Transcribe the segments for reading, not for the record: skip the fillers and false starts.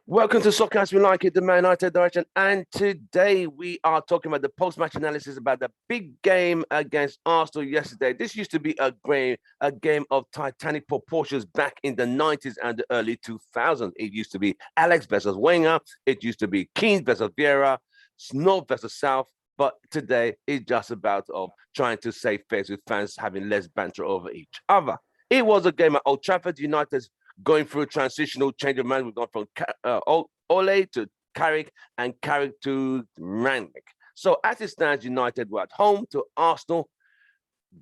Welcome to Soccer as We Like It, the Man United direction. And today we are talking about the post-match analysis about the big game against Arsenal yesterday. This used to be a game of titanic proportions back in the 90s and the early 2000s. It used to be Alex versus Wenger. It used to be Keane versus Vieira, North versus South. But today it's just about trying to save face with fans having less banter over each other. It was a game at Old Trafford. United's going through a transitional change of man. We've gone from Ole to Carrick and Carrick to Rangnick. So as it stands, United were at home to Arsenal.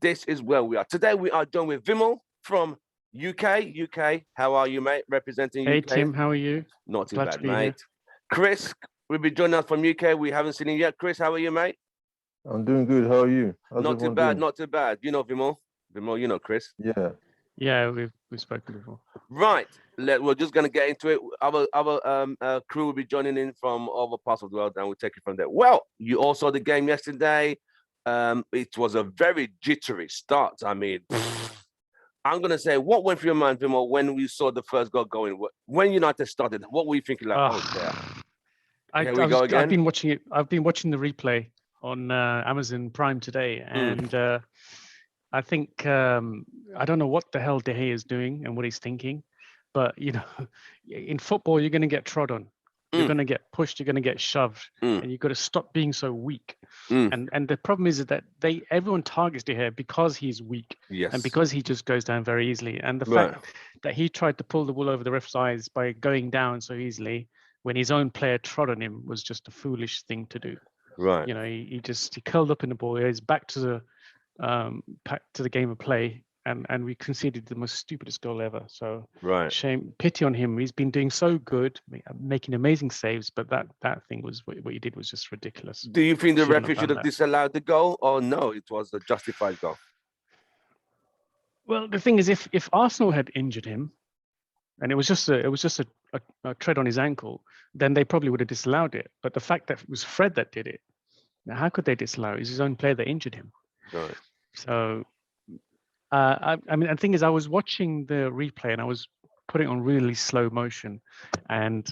This is where we are. Today we are joined with Vimal from UK. UK, how are you, mate? Representing Hey, UK. Tim, how are you? Not too Glad bad, to be mate. here. Chris will be joining us from UK. We haven't seen him yet. Chris, how are you, mate? I'm doing good. How are you? How's Not too everyone bad, doing? not too bad. You know Vimal. Vimal, you know Chris. Yeah. Yeah, we've spoken before. Right. We're just going to get into it. Our crew will be joining in from other parts of the world, and we'll take it from there. Well, you all saw the game yesterday. It was a very jittery start. I mean, I'm going to say, what went through your mind, Vimo, when we saw the first goal going? When United started, what were you thinking? Like, here we go again. I've been watching it. I've been watching the replay on Amazon Prime today, and I think I don't know what the hell De Gea is doing and what he's thinking, but in football you're going to get trod on, you're going to get pushed, you're going to get shoved, and you've got to stop being so weak. And the problem is that everyone targets De Gea because he's weak, and because he just goes down very easily. And the fact that he tried to pull the wool over the ref's eyes by going down so easily when his own player trod on him was just a foolish thing to do. Right. He curled up in the ball. He's back to the game of play, and we conceded the most stupidest goal ever. So pity on him. He's been doing so good, making amazing saves, but that thing was what he did was just ridiculous. Do you think the referee should have disallowed the goal, or no, it was a justified goal? Well, the thing is, if Arsenal had injured him, and it was just a tread on his ankle, then they probably would have disallowed it. But the fact that it was Fred that did it, now how could they disallow it? It's his own player that injured him. Right. So, I mean, the thing is, I was watching the replay and I was putting it on really slow motion, and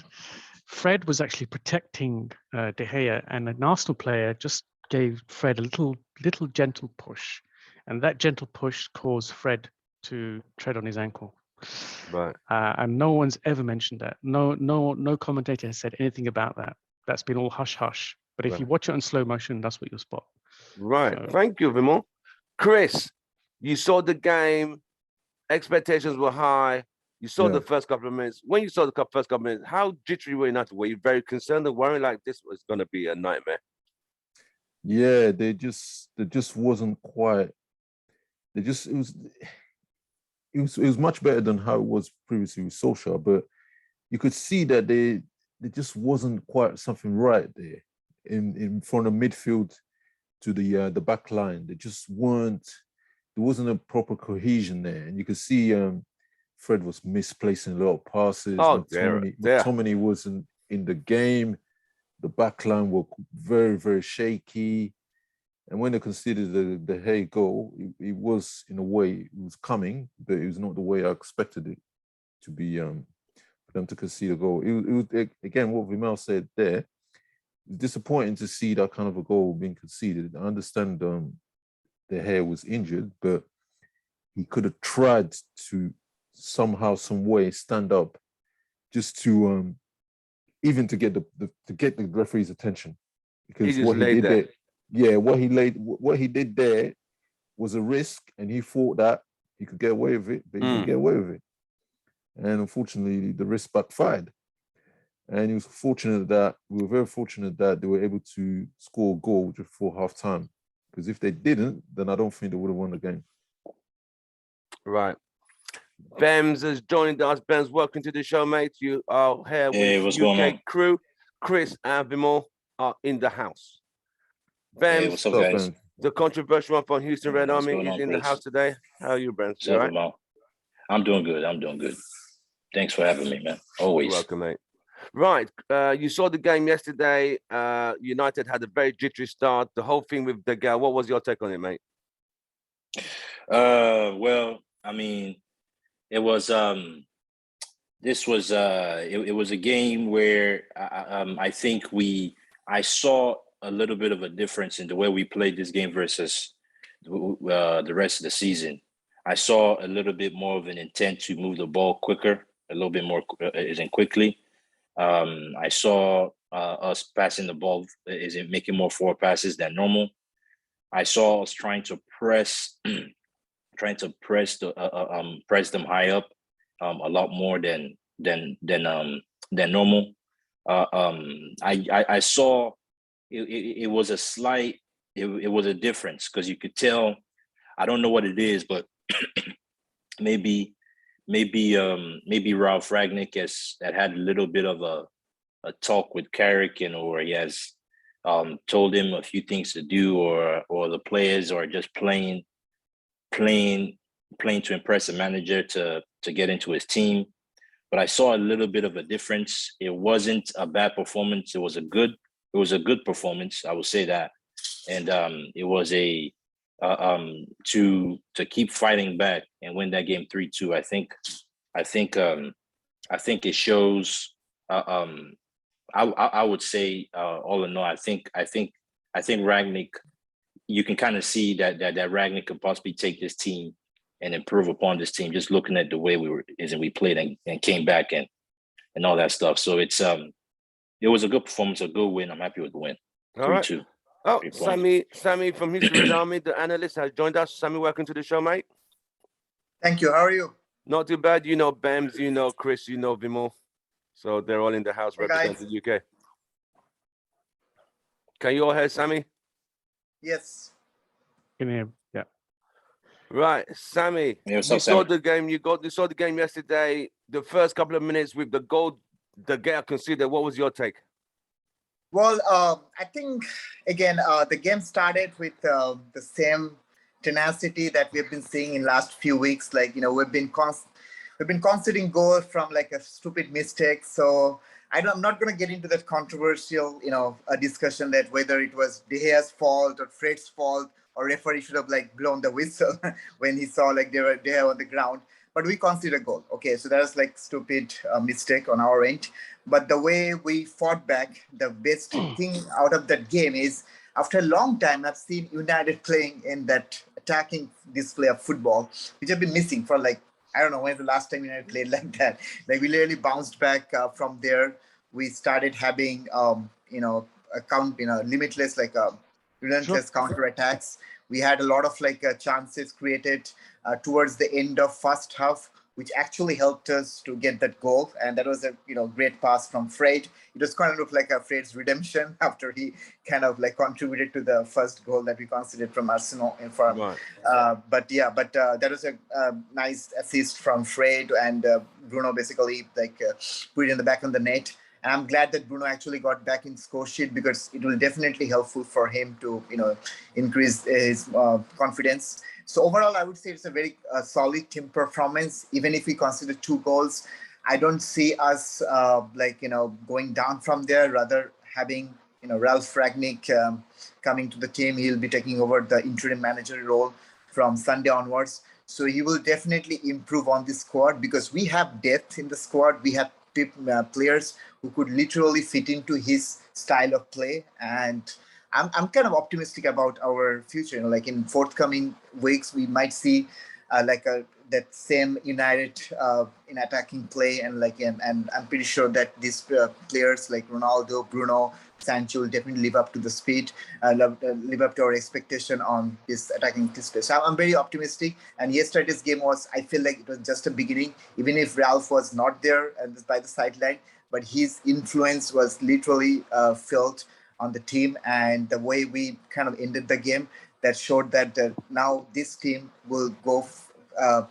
Fred was actually protecting De Gea, and an Arsenal player just gave Fred a little gentle push, and that gentle push caused Fred to tread on his ankle. Right. And no one's ever mentioned that. No commentator has said anything about that. That's been all hush hush. But if you watch it in slow motion, that's what you'll spot. Right. So, thank you, Vimo. Chris, you saw the game. Expectations were high. You saw the first couple of minutes. When you saw the first couple of minutes, how jittery were you not? Were you very concerned or worried like this was going to be a nightmare? Yeah, they just wasn't quite. It was much better than how it was previously with Solskjaer, but you could see that there just wasn't quite something right there in front of midfield to the back line. There wasn't a proper cohesion there, and you could see Fred was misplacing a lot of passes. McTominay wasn't in the game. The back line were very, very shaky. And when they considered the Hay goal, it was, in a way, it was coming, but it was not the way I expected it to be, for them to concede a goal. It was, again, what Vimal said there, it's disappointing to see that kind of a goal being conceded. I understand the Hay was injured, but he could have tried to somehow, some way stand up just to, even to get the referee's attention. Because what he did there. Yeah, what he did there was a risk, and he thought that he could get away with it, but he didn't get away with it. And unfortunately, the risk backfired. And we were very fortunate that they were able to score a goal just before half-time. Because if they didn't, then I don't think they would have won the game. Right. Bems has joined us. Bems, welcome to the show, mate. You are here with UK crew. Chris and Vimo are in the house. Bems, hey, what's up, guys? The controversial one from Houston Red Army is in the house today. How are you, Bems? You right? I'm doing good. Thanks for having me, man. Always. Welcome, mate. Right. You saw the game yesterday. United had a very jittery start. The whole thing with De Gea. What was your take on it, mate? Well, I mean, it was This was it was a game where I think I saw a little bit of a difference in the way we played this game versus the rest of the season. I saw a little bit more of an intent to move the ball quicker, a little bit more isn't quickly. I saw us passing the ball isn't making more forward passes than normal. I saw us trying to press press them high up a lot more than normal. I saw it was a slight it was a difference because you could tell. I don't know what it is, but maybe Ralph Ragnick had a little bit of a talk with Carrick, or he has told him a few things to do, or the players are just playing to impress the manager to get into his team. But I saw a little bit of a difference. It wasn't a bad performance. It was a good performance. I will say that. And it was a to keep fighting back and win that game 3-2. I think it shows. I would say all in all, I think Ragnick. You can kind of see that Ragnick could possibly take this team and improve upon this team, just looking at the way we played and came back and all that stuff. So it was a good performance, a good win. I'm happy with the win. All right. 3-2. Oh, Sammy from History Red Army, the analyst, has joined us. Sammy, welcome to the show, mate. Thank you. How are you? Not too bad. You know Bams, you know Chris, you know Vimo. So they're all in the house representing the UK. Can you all hear Sammy? Yes. Can hear? Yeah. Right, Sammy. Yeah, what's you up, saw Sammy? the game. You saw the game yesterday. The first couple of minutes with the goal, the Gea conceded. What was your take? Well, I think again the game started with the same tenacity that we've been seeing in last few weeks. Like we've been conceding goals from like a stupid mistake. So I'm not going to get into that controversial a discussion that whether it was De Gea's fault or Fred's fault or referee should have like blown the whistle when he saw like they were De Gea on the ground. But we conceded a goal. Okay, so that was like stupid mistake on our end. But the way we fought back, the best thing out of that game is after a long time, I've seen United playing in that attacking display of football, which have been missing for like, I don't know when's the last time United played like that. Like we literally bounced back from there. We started having, limitless, like relentless counter attacks. We had a lot of like chances created towards the end of first half, which actually helped us to get that goal. And that was a great pass from Fred. It was kind of looked like a Fred's redemption after he kind of like contributed to the first goal that we considered from Arsenal. Right. But that was a nice assist from Fred, and Bruno basically put it in the back of the net. And I'm glad that Bruno actually got back in score sheet because it will definitely helpful for him to increase his confidence. So overall, I would say it's a very solid team performance. Even if we consider 2 goals, I don't see us going down from there. Rather having Ralph Ragnick coming to the team, he'll be taking over the interim manager role from Sunday onwards. So he will definitely improve on the squad because we have depth in the squad. We have players who could literally fit into his style of play, and I'm kind of optimistic about our future. Like in forthcoming weeks, we might see that same United in attacking play, and I'm pretty sure that these players like Ronaldo, Bruno, Sancho will definitely live up to the speed, live up to our expectation on this attacking display. So I'm very optimistic. And yesterday's game I feel like it was just a beginning, even if Ralph was not there and by the sideline, but his influence was literally felt on the team, and the way we kind of ended the game, that showed that now this team will go to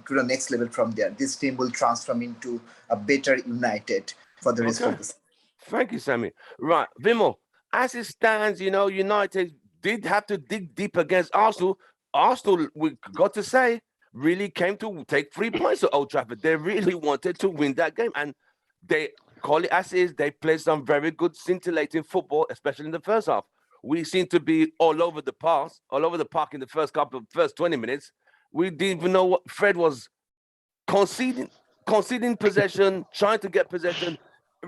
the next level from there. This team will transform into a better United for the rest of the season. Thank you, Sammy. Right, Vimo, as it stands, United did have to dig deep against Arsenal. Arsenal, we got to say, really came to take 3 points at Old Trafford. They really wanted to win that game, and they call it as is. They played some very good, scintillating football, especially in the first half. We seemed to be all over the park in the first 20 minutes. We didn't even know what Fred was conceding. conceding possession, trying to get possession.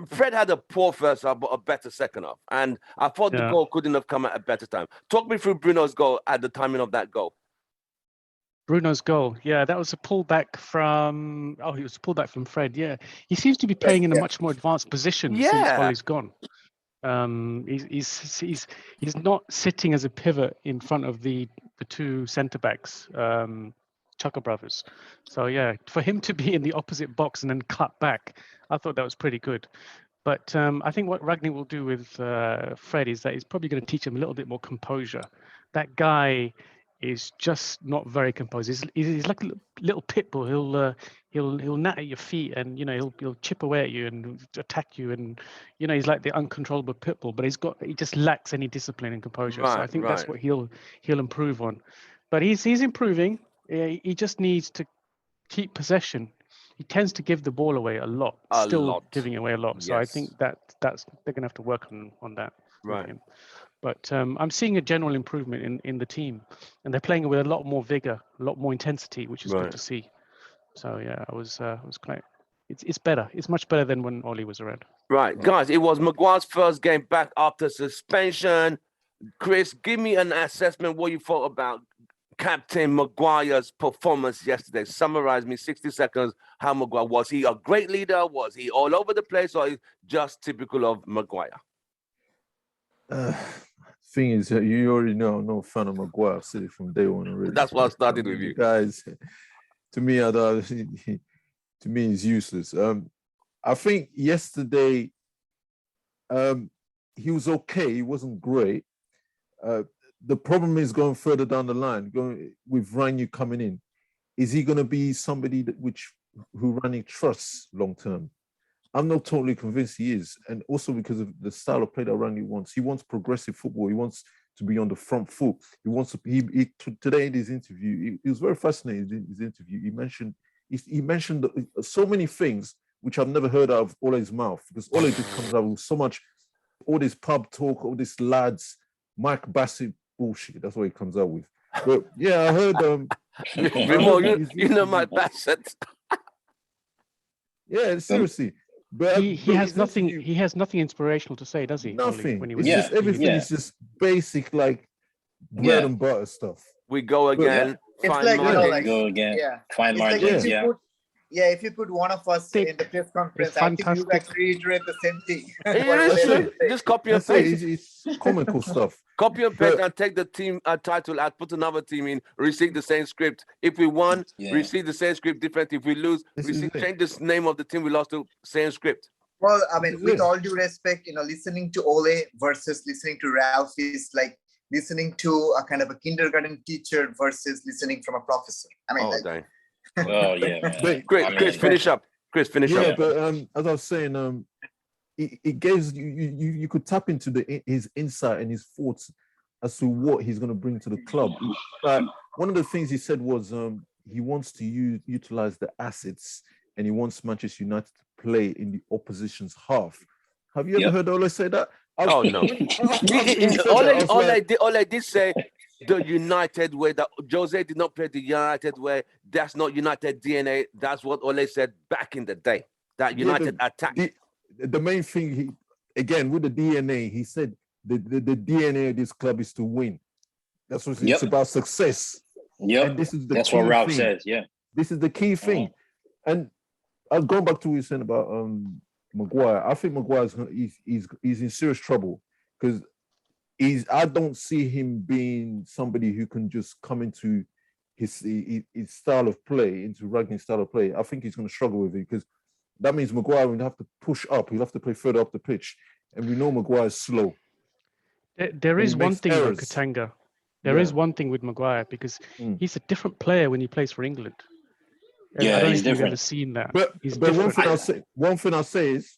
Fred had a poor first half, but a better second half. And I thought the goal couldn't have come at a better time. Talk me through Bruno's goal at the timing of that goal. Bruno's goal, that was a pullback from. Oh, he was a pullback from Fred. Yeah, he seems to be playing in a much more advanced position since Ollie's gone. He's not sitting as a pivot in front of the two centre backs, Chaka brothers. So for him to be in the opposite box and then cut back, I thought that was pretty good. But I think what Ragnick will do with Fred is that he's probably going to teach him a little bit more composure. That guy is just not very composed. He's like a little pit bull. He'll gnat at your feet, and he'll chip away at you and attack you, and he's like the uncontrollable pit bull. But he just lacks any discipline and composure. So I think that's what he'll improve on. But he's improving. He just needs to keep possession. He tends to give the ball away a lot. Giving away a lot. So I think that's they're gonna have to work on that. With him. But I'm seeing a general improvement in the team, and they're playing with a lot more vigor, a lot more intensity, which is good to see. So I was quite. It's better. It's much better than when Ollie was around. Right, guys. It was Maguire's first game back after suspension. Chris, give me an assessment. What you thought about Captain Maguire's performance yesterday? Summarize me 60 seconds. How Maguire was he a great leader? Was he all over the place, or just typical of Maguire? Thing is, you already know I'm not a fan of Maguire. I've said it from day one already. That's why I started with you guys. To me, to me, he's useless. I think yesterday, he was okay. He wasn't great. The problem is going further down the line, going with Rangnick coming in. Is he going to be somebody who Rangnick trusts long term? I'm not totally convinced he is, and also because of the style of play that Rangnick wants. He wants progressive football. He wants to be on the front foot. He wants to. He today in his interview, he was very fascinating. In his interview, he mentioned so many things which I've never heard out of Ole's mouth, because Ole just comes out with so much, all this pub talk, all this lads, Mike Bassett bullshit. That's what he comes out with. But I heard. You know Mike Bassett. Yeah, seriously. But he has nothing. He has nothing inspirational to say, does he? Nothing. When he was just everything is just basic, like bread and butter stuff. We go again. It's like go again. Find margins. Like if you put one of us in the press conference, I think you guys reiterate the same thing. Just copy and paste. It's comical stuff. Copy and paste and take the team title out, put another team in, receive the same script. If we won, receive the same script different. If we lose, change the name of the team we lost to same script. Well, I mean, with all due respect, listening to Ole versus listening to Ralph is like listening to a kind of a kindergarten teacher versus listening from a professor. I mean, dang. Oh yeah, man. Chris, finish up. Chris, finish up. Yeah, but as I was saying, it gives you could tap into his insight and his thoughts as to what he's going to bring to the club. One of the things he said was he wants to utilize the assets, and he wants Manchester United to play in the opposition's half. Have you ever heard Ole say that? Oh no. Ole did say the United way, that Jose did not play the United way. That's not United DNA. That's what Ole said back in the day. That United attack. The main thing, again with the DNA, he said the DNA of this club is to win. That's what it's about, success. Yeah, that's what Ralph says. Yeah, this is the key thing. And I'll go back to what you said about Maguire. I think Maguire's he's in serious trouble, because I don't see him being somebody who can just come into his style of play, into Ragnick's style of play. I think he's going to struggle with it, because that means Maguire will have to push up. He'll have to play further up the pitch, and we know Maguire's slow. There is one thing with Katanga. There is one thing with Maguire, because he's a different player when he plays for England. Yeah, I don't he's think different. You've ever seen that. But one thing I'll say is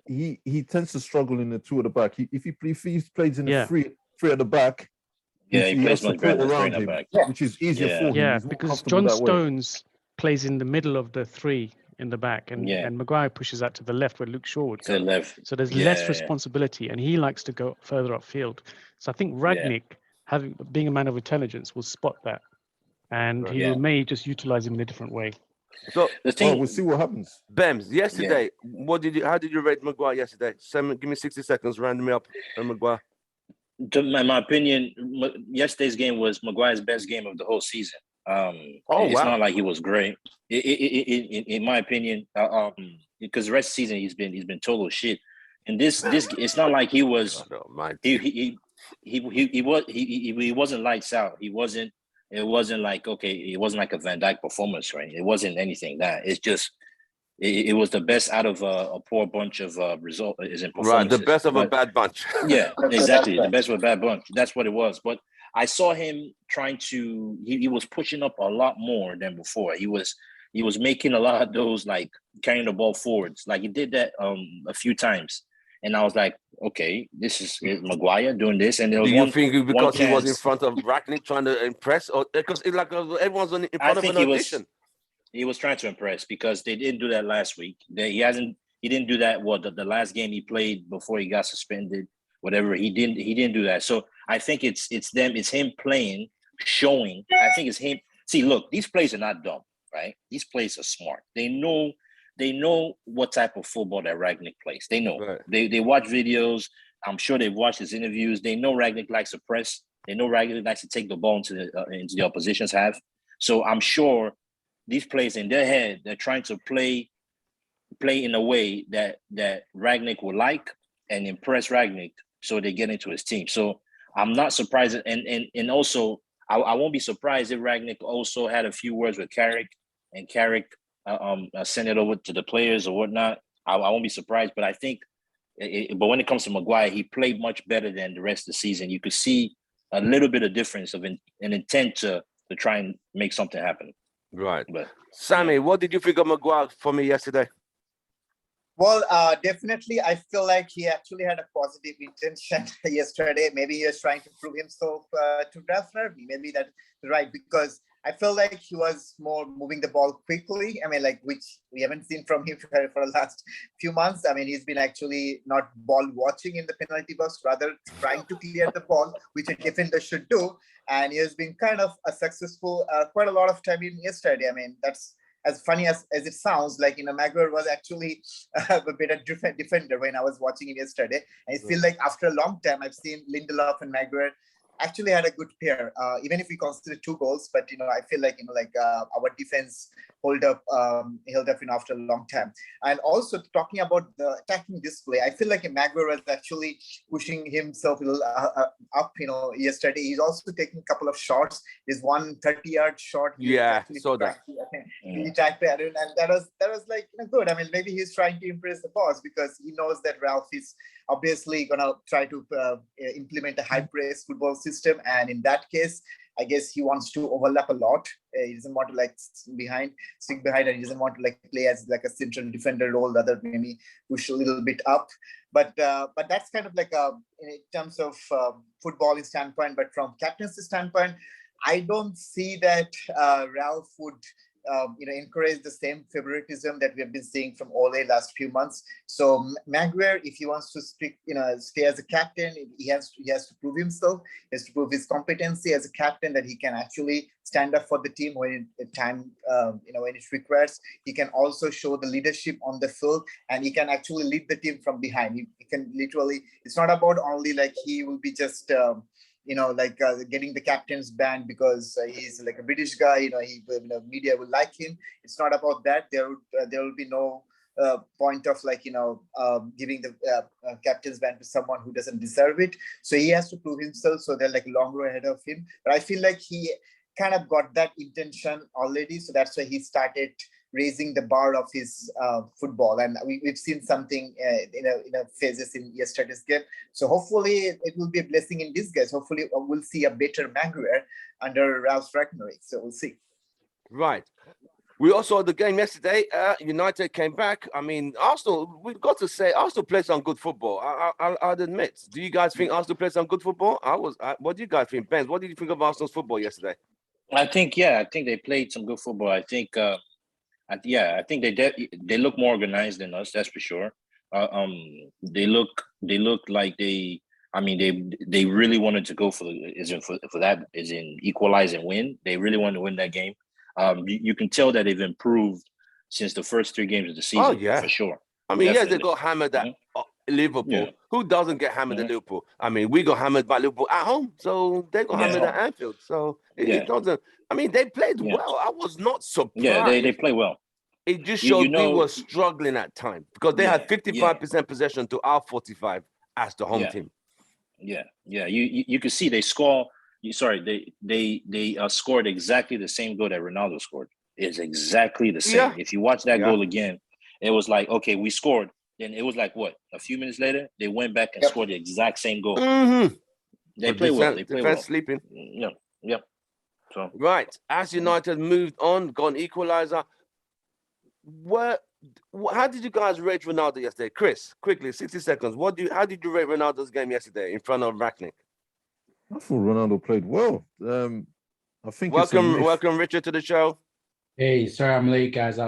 he tends to struggle in the two at the back. If he plays in the three at the back, he plays much better around him, which is easier for him. Yeah, because John Stones plays in the middle of the three in the back, and Maguire pushes that to the left where Luke Shaw would go. To the left. So there's less responsibility, and he likes to go further upfield. So I think Ragnick, being a man of intelligence, will spot that, and he may just utilize him in a different way. So The Well, thing, we'll see what happens. Bems, yesterday, how did you rate Maguire yesterday? Give me 60 seconds, round me up, Maguire. my opinion, yesterday's game was Maguire's best game of the whole season. Oh, It's wow. not like he was great. In my opinion, because the rest of the season he's been total shit. And this it's not like he was he wasn't lights out. It wasn't like it wasn't like a Van Dijk performance, right? It wasn't anything that. It's just it was the best out of a poor bunch of result is in performances. Right, the best of a bad bunch. Yeah, exactly. The best of a bad bunch. That's what it was. But I saw him trying to. He was pushing up a lot more than before. He was making a lot of those, like carrying the ball forwards. Like he did that a few times, and I was like, okay, this is Maguire doing this. And there was Do you think because he was in chance- front of Ragnick trying to impress, or because it like everyone's in I front of think an audition? he was trying to impress because they didn't do that last week. He didn't do that. The last game he played before he got suspended, whatever, he didn't do that. So I think it's him playing, showing. I think it's him. See, look, these players are not dumb, right? These players are smart. They know what type of football that Ragnick plays. They know. Right. They watch videos. I'm sure they've watched his interviews. They know Ragnick likes to press. They know Ragnick likes to take the ball into the opposition's half. So I'm sure these players in their head, they're trying to play in a way that Ragnick would like and impress Ragnick, so they get into his team. So I'm not surprised, and also I won't be surprised if Ragnick also had a few words with Carrick, and Carrick send it over to the players or whatnot. I won't be surprised, but I think, but when it comes to Maguire, he played much better than the rest of the season. You could see a little bit of difference of an intent to try and make something happen. Right. But Sammy, what did you think of Maguire for me yesterday? Well, definitely, I feel like he actually had a positive intention yesterday. Maybe he was trying to prove himself to Ralph Ragnick. Maybe that's right, because I feel like he was more moving the ball quickly. I mean, like, which we haven't seen from him for the last few months. I mean, he's been actually not ball watching in the penalty box, rather trying to clear the ball, which a defender should do. And he has been kind of a successful quite a lot of time in yesterday. I mean, that's as funny as it sounds. Like, Maguire was actually a better defender when I was watching him yesterday. And I feel like after a long time, I've seen Lindelof and Maguire actually had a good pair, even if we consider 2 goals. But I feel like our defense held up after a long time. And also talking about the attacking display, I feel like Maguire was actually pushing himself a little up. Yesterday he's also taking a couple of shots. There's one 30-yard shot. Yeah, saw that. He tried to, and that was like good. I mean, maybe he's trying to impress the boss, because he knows that Ralph is obviously gonna try to implement a high-press football system, and in that case, I guess he wants to overlap a lot. He doesn't want to stick behind, and he doesn't want to play as like a central defender role, rather maybe push a little bit up. But that's kind of in terms of footballing standpoint. But from captaincy standpoint, I don't see that Ralph would encourage the same favoritism that we have been seeing from Ole last few months. So Maguire, if he wants to stay as a captain, he has to prove himself. He has to prove his competency as a captain, that he can actually stand up for the team when when it requires. He can also show the leadership on the field, and he can actually lead the team from behind. He can literally. It's not about only he will be just. Getting the captain's band because he's like a British guy. Media will like him. It's not about that. There will be no point of giving the captain's band to someone who doesn't deserve it. So he has to prove himself. So they're longer ahead of him. But I feel like he kind of got that intention already. So that's why he started raising the bar of his football, and we've seen something in phases in yesterday's game. So hopefully it will be a blessing in disguise. Hopefully we'll see a better Maguire under Ralph Ragnick. So we'll see. Right. We also saw the game yesterday. United came back. I mean, Arsenal. We've got to say, Arsenal played some good football. I'd admit. Do you guys think Arsenal played some good football? What do you guys think, Ben? What did you think of Arsenal's football yesterday? I think they played some good football. I think they look more organized than us. That's for sure. They look like they really wanted to go for that, equalize and win. They really wanted to win that game. You can tell that they've improved since the first 3 games of the season. Oh, yeah. For sure. I mean, yes, they Definitely. got hammered at Liverpool. Yeah. Who doesn't get hammered at Liverpool? I mean, we got hammered by Liverpool at home, so they got hammered at Anfield. So it doesn't. I mean, they played well. I was not surprised. Yeah, they play well. It just showed we were struggling at times because they had 55% possession to our 45 as the home team. Yeah. You can see they score. They scored exactly the same goal that Ronaldo scored. It's exactly the same. Yeah. If you watch that goal again, it was like, okay, we scored. Then it was like what? A few minutes later, they went back and scored the exact same goal. Mm-hmm. They play well. They play well. Sleeping. Yep. So right, as United moved on, got an equalizer. How did you guys rate Ronaldo yesterday, Chris? Quickly, 60 seconds. How did you rate Ronaldo's game yesterday in front of Rangnick? I thought Ronaldo played well. I think welcome, Richard, to the show. Hey, sorry I'm late, guys.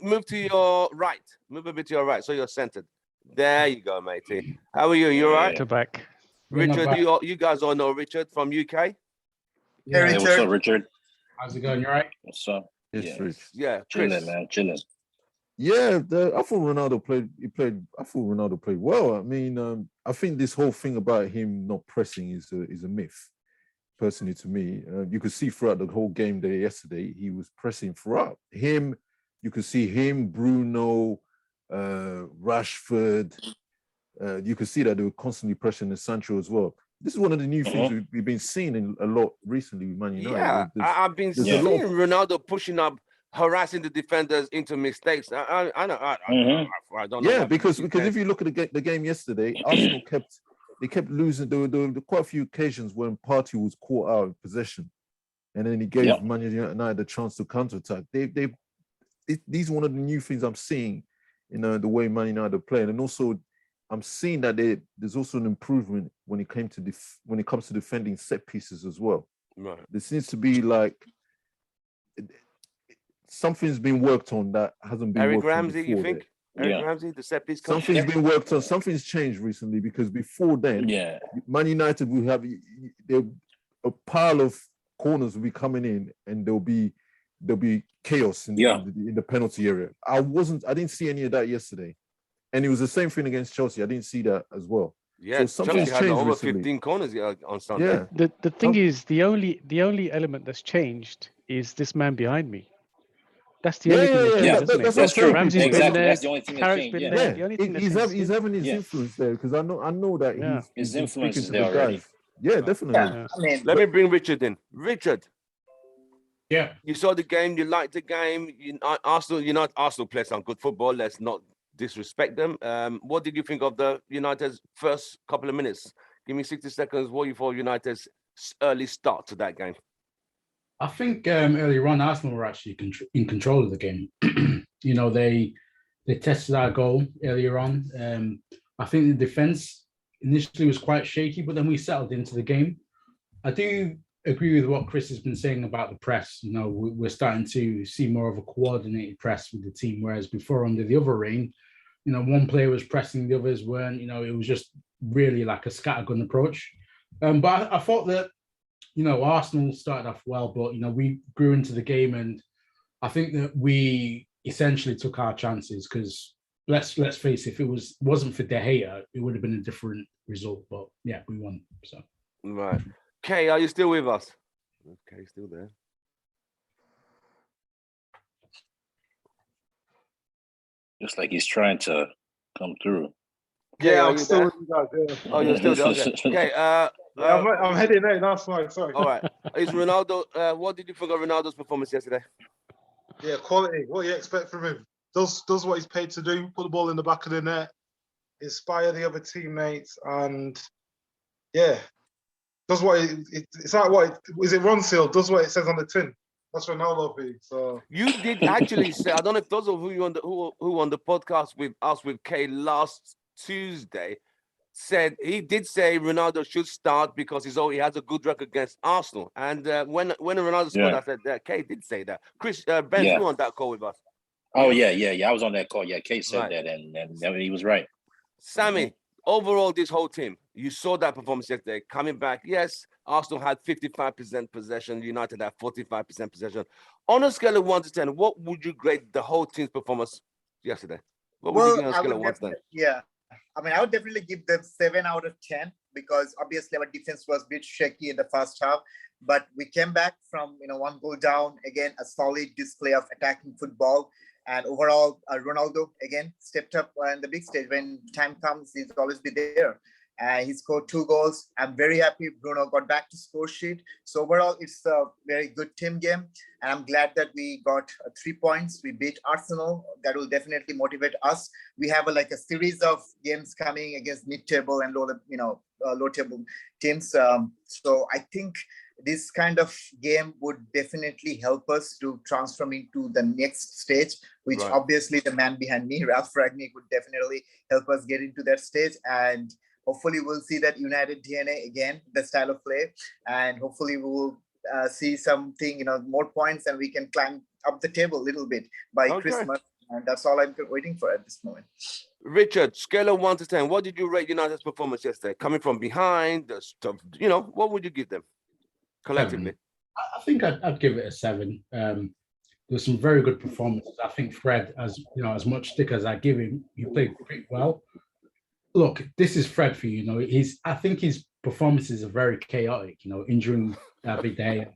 Move to your right. Move a bit to your right, so you're centered. There you go, matey. How are you? You all right? To back. Richard, you guys all know Richard from UK? Yeah, Hey, what's up, Richard? how's it going? You all right? What's up? Yes, Rich. Yeah, Chris. Chilling, man. Chilling. Yeah, I thought Ronaldo played. I thought Ronaldo played well. I mean, I think this whole thing about him not pressing is a myth. Personally, to me, you could see throughout the whole game day yesterday, he was pressing throughout. You could see him, Bruno, Rashford. You could see that they were constantly pressuring the Sancho as well. This is one of the new things we've been seeing a lot recently with Man United. Yeah, I've been seeing Ronaldo pushing up, harassing the defenders into mistakes. I don't know. Yeah, because if you look at the game yesterday, Arsenal kept losing. There were quite a few occasions when Partey was caught out of possession, and then he gave Man United a chance to counterattack. These are one of the new things I'm seeing in the way Man United are playing, and also I'm seeing that there's also an improvement when it comes to defending set pieces as well. Right. There seems to be like something's been worked on that hasn't been worked on before. You think? Eric Ramsey, the set piece coach? Something's been worked on. Something's changed recently because before then, Man United will have a pile of corners will be coming in, and there'll be chaos in the penalty area. I didn't see any of that yesterday, and it was the same thing against Chelsea. I didn't see that as well. Yeah, so something's Chelsea had changed over recently. 15 corners on Sunday. Yeah. The thing is, the only element that's changed is this man behind me. That's the only thing that's changed, isn't it? That's true. Ramsey's been there. That's the only thing that's Carrick's changed. been there. The only thing He's having his influence there because I know that his been influence speaking is to there the already. guys. Yeah, definitely. Yeah. I mean, Let me bring Richard in. Richard, Yeah. you saw the game. You liked the game. Arsenal play some good football. Let's not disrespect them. What did you think of the United's first couple of minutes? Give me 60 seconds. What you thought United's early start to that game? I think earlier on, Arsenal were actually in control of the game. They tested our goal earlier on. I think the defense initially was quite shaky, but then we settled into the game. I do agree with what Chris has been saying about the press. We're starting to see more of a coordinated press with the team, whereas before under the other reign, one player was pressing, the others weren't. It was just really like a scattergun approach. But I thought that Arsenal started off well, but we grew into the game, and I think that we essentially took our chances because let's face it, if it wasn't for De Gea, it would have been a different result. But yeah, we won. So right, Kay, are you still with us? Okay, still there. Just like he's trying to come through. Yeah, I'm still with you guys. Yeah. Oh, you're still there. Okay. I'm heading out. That's fine. Sorry. All right. Is Ronaldo? What did you think of Ronaldo's performance yesterday? Yeah, quality. What do you expect from him? Does what he's paid to do. Put the ball in the back of the net. Inspire the other teammates, and does what it's like. What is it? Ron Seal does what it says on the tin. That's Ronaldo. So you did actually say. I don't know if those of you who on the podcast with us with Kay last Tuesday said he did say Ronaldo should start because he has a good record against Arsenal. And when Ronaldo scored, I said Kay did say that. Chris, Ben, you on that call with us? Oh yeah. I was on that call. Yeah, Kay said that, and he was right. Sammy, overall, this whole team, You saw that performance yesterday. Coming back, yes, Arsenal had 55% possession. United had 45% possession. On a scale of 1 to 10, what would you grade the whole team's performance yesterday? What would you give on a scale of 1 to 10? Yeah. I mean, I would definitely give them 7 out of 10 because obviously our defense was a bit shaky in the first half, but we came back from 1 goal down. Again, a solid display of attacking football, and overall, Ronaldo again stepped up in the big stage. When time comes, he's always be there. He scored 2 goals. I'm very happy Bruno got back to score sheet. So overall, it's a very good team game. And I'm glad that we got 3 points. We beat Arsenal. That will definitely motivate us. We have a series of games coming against mid-table and low-table teams. So I think this kind of game would definitely help us to transform into the next stage, which obviously the man behind me, Ralph Ragnick, would definitely help us get into that stage. And hopefully we'll see that United DNA again, the style of play, and hopefully we will see something, more points, and we can climb up the table a little bit by Christmas. And that's all I'm waiting for at this moment. Richard, scale of 1 to 10, what did you rate United's performance yesterday? Coming from behind, the stuff, what would you give them collectively? 7. I think I'd give it a 7. There's some very good performances. I think Fred, as much stick as I give him, he played pretty well. Look, this is Fred for you. I think his performances are very chaotic. Injuring David Day,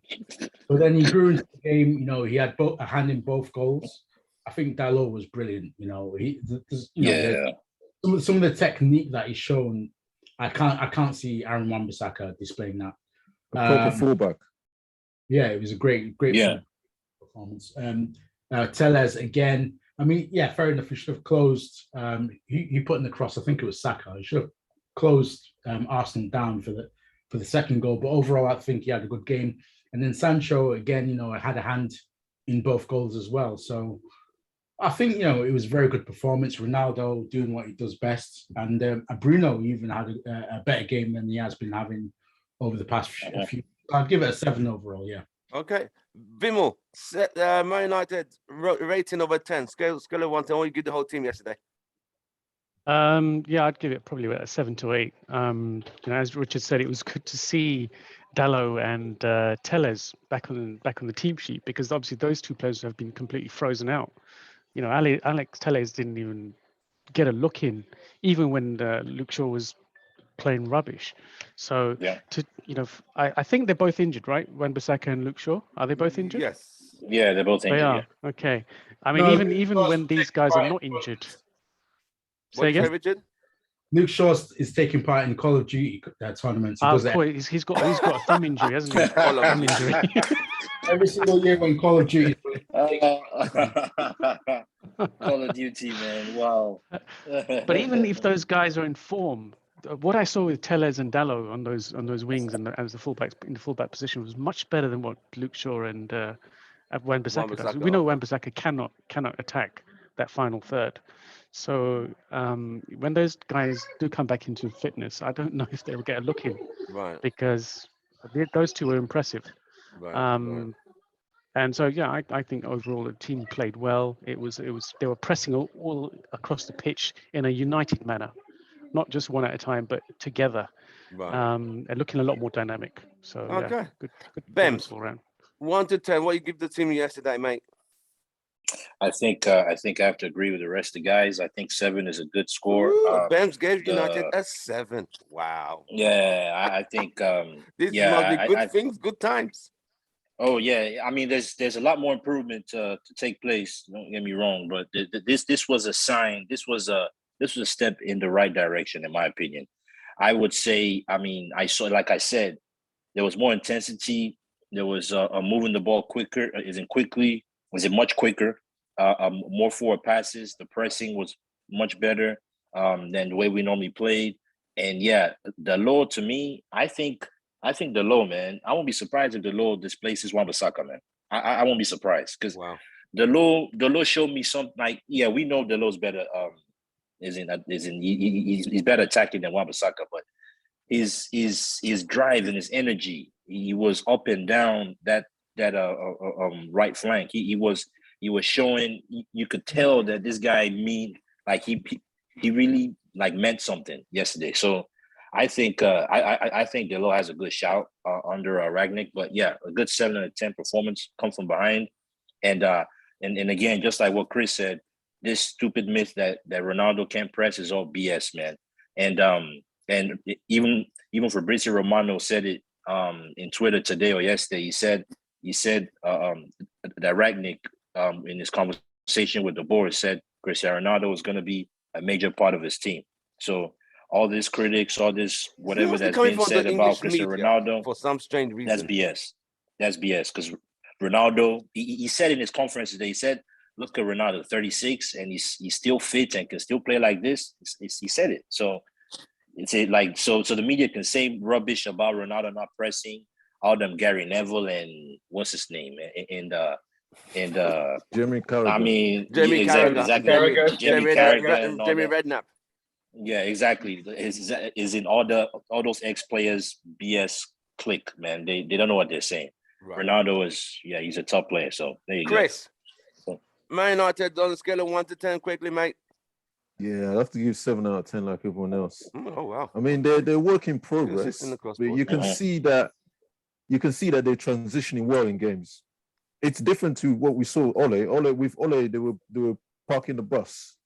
but then he grew into the game. He had a hand in both goals. I think Dalot was brilliant. Some of the technique that he's shown, I can't see Aaron Wan-Bissaka displaying that. A proper fullback. Yeah, it was a great performance. Tellez again. I mean, yeah, fair enough. He should have closed. He put in the cross. I think it was Saka. He should have closed Arsenal down for the second goal. But overall, I think he had a good game. And then Sancho again, had a hand in both goals as well. So I think it was a very good performance. Ronaldo doing what he does best, and Bruno even had a better game than he has been having over the past few. I'd give it a 7 overall. Yeah. Okay, Vimal, Man United rating over 10, scale of 1 to 10. What you give the whole team yesterday? Yeah, I'd give it probably a 7 to 8. As Richard said, it was good to see Dalot and Tellez back on the team sheet, because obviously those 2 players have been completely frozen out. Alex Tellez didn't even get a look in, even when Luke Shaw was playing rubbish. So I think they're both injured, right? Wan-Bissaka and Luke Shaw, are they both injured? Yes. Yeah, they're both injured. They are. Yeah. Okay. I mean, even when these guys are not injured. Say again? Richard? Luke Shaw is taking part in Call of Duty tournaments. He's got a thumb injury, hasn't he? Thumb injury. Every single year when Call of Duty. Call of Duty, man. Wow. But even if those guys are in form, what I saw with Tellez and Dalot on those wings and as the fullbacks in the fullback position was much better than what Luke Shaw and Wan-Bissaka does. We know Wan-Bissaka cannot attack that final third. So when those guys do come back into fitness, I don't know if they'll get a look in, right? Because those 2 were impressive. Right. And so I think overall the team played well. It was they were pressing all across the pitch in a united manner, not just one at a time, but together, and looking a lot more dynamic. So okay, good Bems, all around. 1 to 10, what you give the team yesterday, mate? I think I have to agree with the rest of the guys. I think 7 is a good score. Bems gave United a 7. Wow. Yeah, I think this must be good things, good times. Oh yeah, I mean, there's a lot more improvement to take place. Don't get me wrong, but this was a sign. This was a step in the right direction, in my opinion. I would say. I mean, I saw, like I said, there was more intensity. There was moving the ball quicker. Was it much quicker? More forward passes. The pressing was much better than the way we normally played. And yeah, Dalot, to me, I think Dalot, man, I won't be surprised if Dalot displaces Wan-Bissaka, man. I won't be surprised, because Dalot showed me something like, yeah, we know Dalot's better. He's better attacking than Wan-Bissaka, but his drive and his energy, he was up and down that right flank. He was showing. You could tell that this guy he really like meant something yesterday. So I think I think Delo has a good shout under Ragnick, but yeah, a good 7 out of 10 performance, come from behind, and again, just like what Chris said, this stupid myth that Ronaldo can't press is all BS, man. And even Fabrizio Romano said it in Twitter today or yesterday. He said that Ragnick in his conversation with the board said Cristiano Ronaldo was going to be a major part of his team. So all this critics, all this whatever that's been said about Cristiano Ronaldo, for some strange reason, that's BS. That's BS because Ronaldo, he said in his conference today, he said, look at Ronaldo, 36, and he's still fit and can still play like this. He said it. So it's like so the media can say rubbish about Ronaldo not pressing, all them Gary Neville and what's his name and Jamie Carragher. I mean, Jamie Carragher, Jamie Carragher, and Jamie Redknapp. Yeah, exactly. Is in all those ex-players BS click, man. They don't know what they're saying. Right. Ronaldo is he's a top player. So there you Chris, go. Man United on a scale of 1 to 10, quickly, mate. Yeah, I'd have to give 7 out of 10 like everyone else. Oh wow. I mean, they're work in progress, but you can see that they're transitioning well in games. It's different to what we saw with Ole, they were parking the bus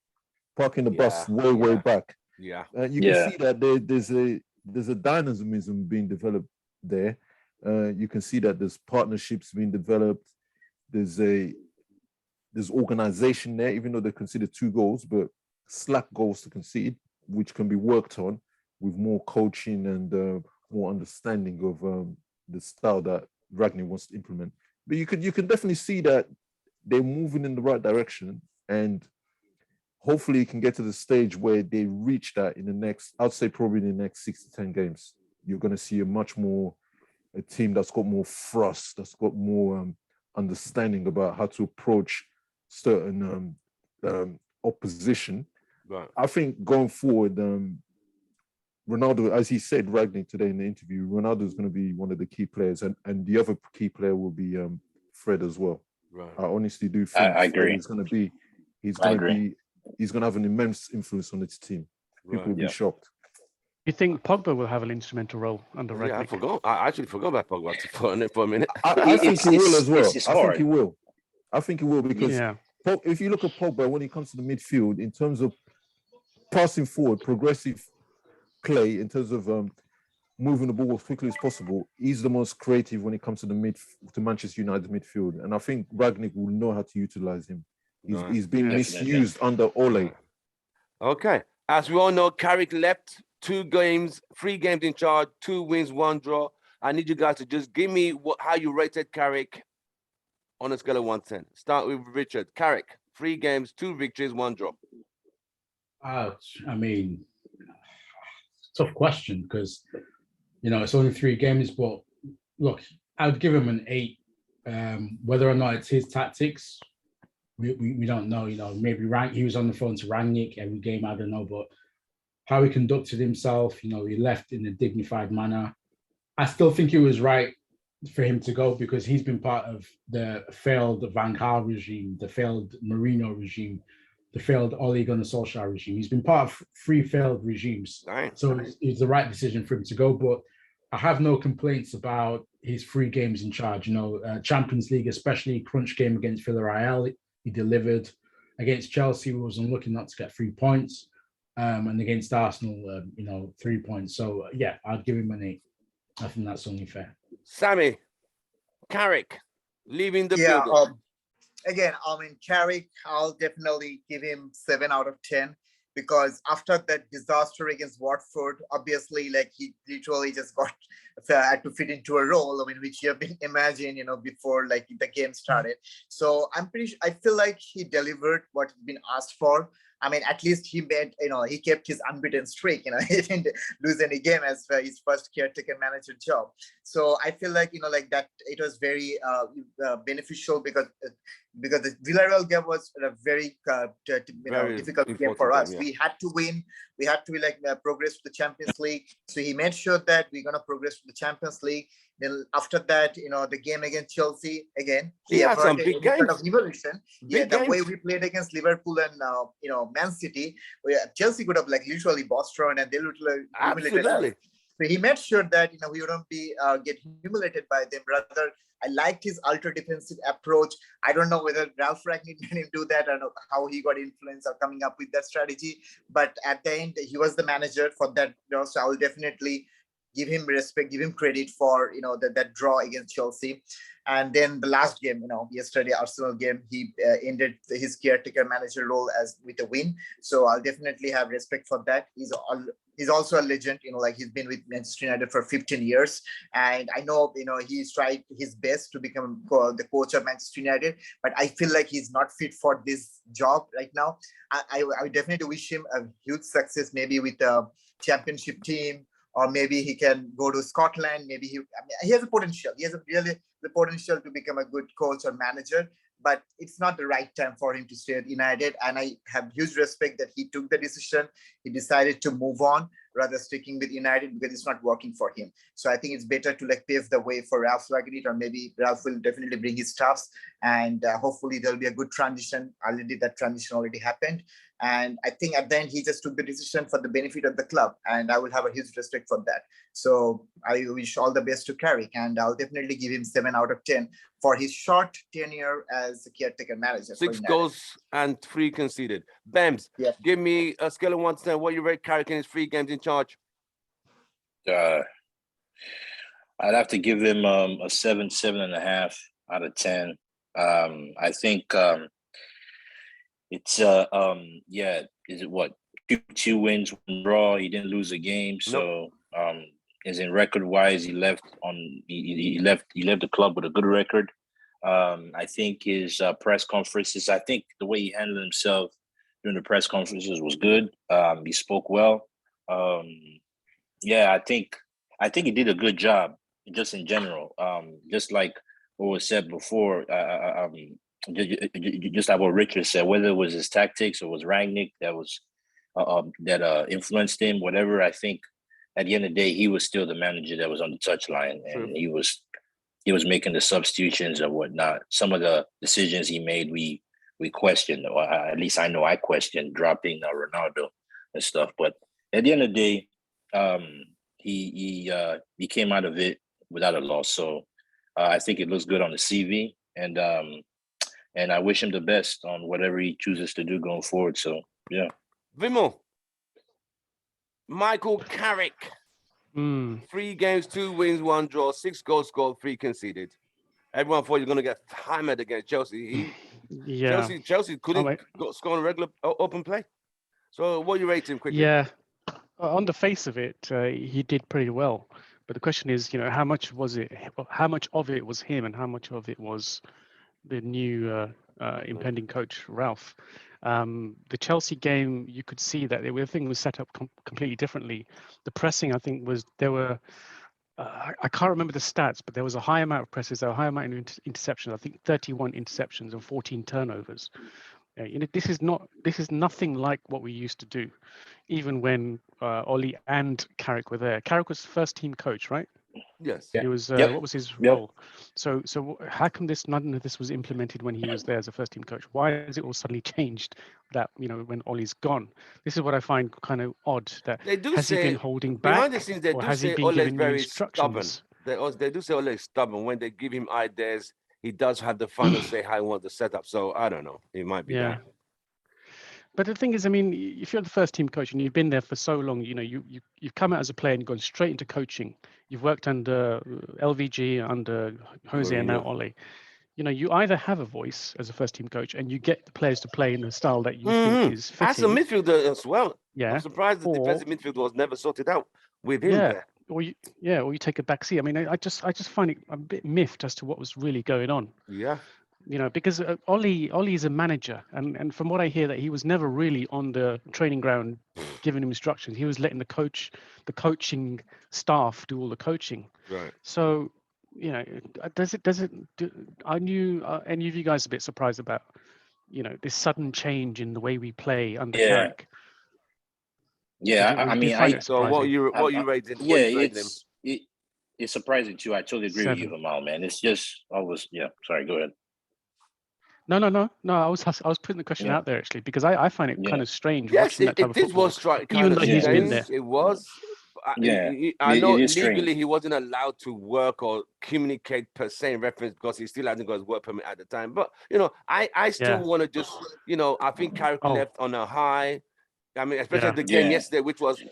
way back. Yeah. You can see that there's a dynamism being developed there. You can see that there's partnerships being developed. There's organization there, even though they conceded 2 goals, but slack goals to concede, which can be worked on with more coaching and more understanding of the style that Ragnick wants to implement. But you can definitely see that they're moving in the right direction, and hopefully you can get to the stage where they reach that in the next, I'd say probably in the next 6 to 10 games. You're going to see a team that's got more thrust, that's got more understanding about how to approach certain opposition. Right. I think going forward, Ronaldo, as he said, Ragnick today in the interview, Ronaldo is going to be one of the key players, and the other key player will be Fred as well. Right. I honestly do think I agree. he's going to have an immense influence on its team. People will be shocked. You think Pogba will have an instrumental role under Ragnick? Yeah, I forgot. I actually forgot about Pogba for a minute. I think he will as well. I think he will because if you look at Pogba when it comes to the midfield, in terms of passing forward, progressive play, in terms of moving the ball as quickly as possible, he's the most creative when it comes to to Manchester United midfield, and I think Ragnick will know how to utilize him. He's been misused under Ole. Okay, as we all know, Carrick left 3 games in charge, 2 wins, 1 draw. I need you guys to just give me how you rated Carrick on a scale of 1 to 10. Start with Richard. Carrick, 3 games, 2 victories, 1 draw. I mean, tough question because it's only 3 games, but look, I'd give him an 8. Whether or not it's his tactics, we don't know. Maybe he was on the phone to Ragnick every game, I don't know, but how he conducted himself, he left in a dignified manner. I still think it was right for him to go because he's been part of the failed Van Gaal regime, the failed Mourinho regime, the failed Ole Gunnar Solskjaer regime. He's been part of 3 failed regimes. Right. So it's the right decision for him to go. But I have no complaints about his 3 games in charge. Champions League, especially crunch game against Villarreal, he delivered. Against Chelsea, he was unlucky not to get 3 points. And against Arsenal, 3 points. So I'd give him an 8. I think that's only fair. Sammy, Carrick, leaving the building. Again, Carrick, I'll definitely give him 7 out of 10 because after that disaster against Watford, obviously, he literally just had to fit into a role, which you have been imagined, before the game started. So I feel like he delivered what has been asked for. At least he made, he kept his unbeaten streak. He didn't lose any game as his first caretaker manager job. So I feel like, that it was very beneficial because the Villarreal game was a very difficult game for us. We had to win. We had to progress to the Champions League. So he made sure that we're going to progress to the Champions League. Then after that, the game against Chelsea again, He had some big any sort of games. evolution. Big The way games. we played against Liverpool and Man City, Chelsea could have like literally bossed around and they literally humiliated us. Absolutely. So he made sure that we wouldn't be get humiliated by them. Rather, I liked his ultra defensive approach. I don't know whether Ralph Rangnick made him do that. I don't know how he got influence or coming up with that strategy. But at the end, he was the manager for that. So I will definitely give him respect, give him credit for that draw against Chelsea. And then the last game, yesterday Arsenal game, he ended his caretaker manager role as with a win. So I'll definitely have respect for that. He's also a legend, like he's been with Manchester United for 15 years. And I know, he's tried his best to become the coach of Manchester United, but I feel like he's not fit for this job right now. I definitely wish him a huge success, maybe with a championship team, or maybe he can go to Scotland. Maybe he has a potential. He has the potential to become a good coach or manager, but it's not the right time for him to stay at United. And I have huge respect that he took the decision. He decided to move on rather sticking with United because it's not working for him. So I think it's better to pave the way for Ralph Rangnick, or maybe Ralph will definitely bring his staffs, and hopefully there'll be a good transition. That transition already happened. And I think at the end, he just took the decision for the benefit of the club. And I will have a huge respect for that. So I wish all the best to Carrick. And I'll definitely give him 7 out of 10 for his short tenure as a caretaker manager. 6 goals and 3 conceded. Bems, give me a scale of 1 to 10. What you rate Carrick in his 3 games in charge? I'd have to give him a 7.5 out of 10. I think it's is it what 2 wins, 1 draw? He didn't lose a game, so as in record wise, he left the club with a good record. I think his press conferences, I think the way he handled himself during the press conferences was good. He spoke well. I think he did a good job just in general. Just like what was said before, just like what Richard said, whether it was his tactics or was Rangnick that influenced him, whatever. I think at the end of the day, he was still the manager that was on the touchline, and he was making the substitutions and whatnot. Some of the decisions he made, we questioned, or at least I know I questioned, dropping Ronaldo and stuff. But at the end of the day, he came out of it without a loss. So I think it looks good on the CV, and I wish him the best on whatever he chooses to do going forward. So yeah. Vimo, Michael Carrick, 3 games, 2 wins, 1 draw, 6 goals scored, 3 conceded. Everyone thought you're going to get hammered against Chelsea. Chelsea couldn't score on regular open play. So what you rate him quickly? Yeah, on the face of it, he did pretty well. But the question is, how much was it? How much of it was him, and how much of it was the new impending coach Ralph? The Chelsea game, you could see that everything was set up completely differently. The pressing, I think, there were. I can't remember the stats, but there was a high amount of presses, there were a high amount of interceptions. I think 31 interceptions and 14 turnovers. This is nothing like what we used to do, even when Ollie and Carrick were there. Carrick was first team coach, right? Yes. He was. What was his role? So how come none of this was implemented when he was there as a first team coach? Why has it all suddenly changed? That when Ollie's gone, this is what I find kind of odd. That they do has say, he been holding back? Behind the scenes, they or do has say he been Ole's giving very instructions? stubborn. They do say Ole's stubborn. When they give him ideas, he does have the final say how he wants the setup. So I don't know. He might be that. But the thing is, I mean, if you're the first team coach and you've been there for so long, you've come out as a player and gone straight into coaching. You've worked under LVG, under Jose, and now Ole. You either have a voice as a first team coach and you get the players to play in the style that you think is fitting. As a midfielder as well. Yeah. I'm surprised the defensive midfield was never sorted out with him there. Or you take a back seat. I mean, I just find it a bit miffed as to what was really going on. Yeah. Because Ollie is a manager, and from what I hear, that he was never really on the training ground giving him instructions. He was letting the coaching staff do all the coaching. Right. So, are any of you guys a bit surprised about, this sudden change in the way we play under Carrick? Yeah, So what you rating? it's surprising too. I totally agree with you, 7. Jamal, man. It's just yeah. Sorry, go ahead. No. I was putting the question Yeah. out there actually because I find it Yeah. kind of strange Yes, watching that type of it football, was kind even of though he's been there. strange. It was. Yeah, I know it is legally strange. he wasn't allowed to work or communicate per se in reference because he still hasn't got his work permit at the time. But I still Yeah. want to just I think Carrick Oh. left on a high. I mean, especially Yeah. the game Yeah. yesterday, which was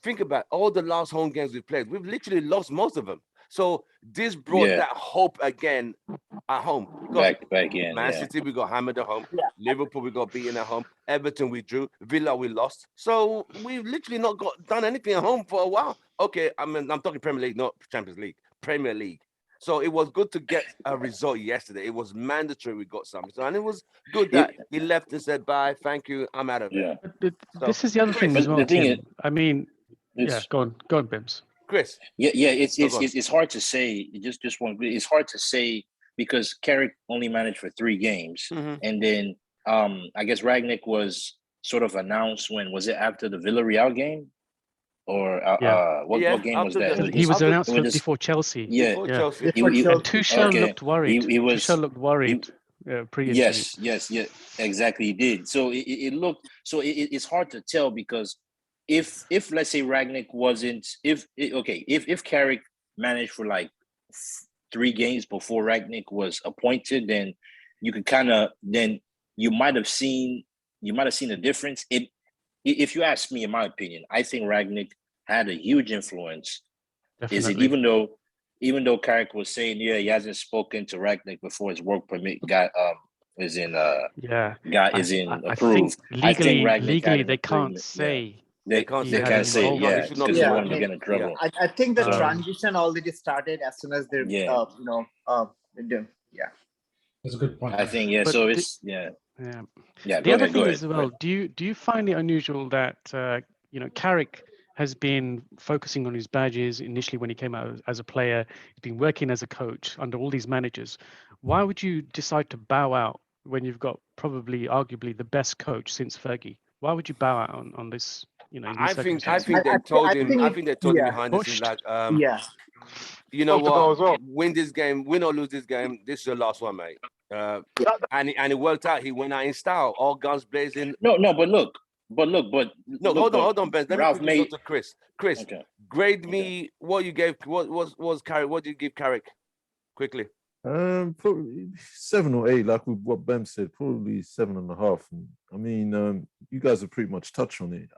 think about all the last home games we played. We've literally lost most of them. So this brought Yeah. that hope again at home. Because Back in. Man Yeah. City, we got hammered at home. Yeah. Liverpool, we got beaten at home. Everton, we drew. Villa, we lost. So we've literally not done anything at home for a while. Okay, I mean, I'm talking Premier League, not Champions League. Premier League. So it was good to get a result yesterday. It was mandatory we got something. So, and it was good that he left and said, bye, thank you, I'm out of here. Yeah. But this is the other thing But as well, the thing Tim. is, I mean, it's go on, Bims. Chris. yeah. Go on. It's hard to say. Just one. It's hard to say because Carrick only managed for 3 games, Mhm. and then I guess Ragnick was sort of announced when was it after the Villarreal game, or what game was after that? He was after- announced it was just- before Chelsea. Yeah, Before Yeah. Chelsea. He- Before he- Chelsea. And Tuchel okay. looked worried. He was- Tuchel looked worried pre-injury. Yes, exactly. He did. So it looked. So it's hard to tell because if let's say Ragnick wasn't, if Carrick managed for like 3 games before Ragnick was appointed, then you could you might have seen a difference. If you ask me, in my opinion, I think Ragnick had a huge influence. Definitely. Is it even though Carrick was saying, he hasn't spoken to Ragnick before his work permit is approved. I think Ragnick legally had an they can't improvement. say. They can't he say had can't an say, involvement. It should not because be you Yeah, want to I get in trouble. I think the Um, transition already started as soon as they're Yeah. That's a good point. I think But so. the- It's yeah. The Go other ahead. thing as well, do you find it unusual that Carrick has been focusing on his badges initially when he came out as a player? He's been working as a coach under all these managers. Why would you decide to bow out when you've got arguably the best coach since Fergie? Why would you bow out on this? In these I think circumstances? they told him. think I it- think they told him yeah. behind this is Pushed. like, Yeah. you know Told to go what? as well. Win this game, win or lose this game. This is your last one, mate. And it worked out. He went out in style, all guns blazing. No, but look. No, hold on, Ben. Let me Ralph quickly go made. to Chris. Chris, Okay. grade me what you gave. What was Carrick? What did you give Carrick? Quickly. Probably 7 or 8, like with what Ben said, probably 7.5. I mean, you guys have pretty much touched on it.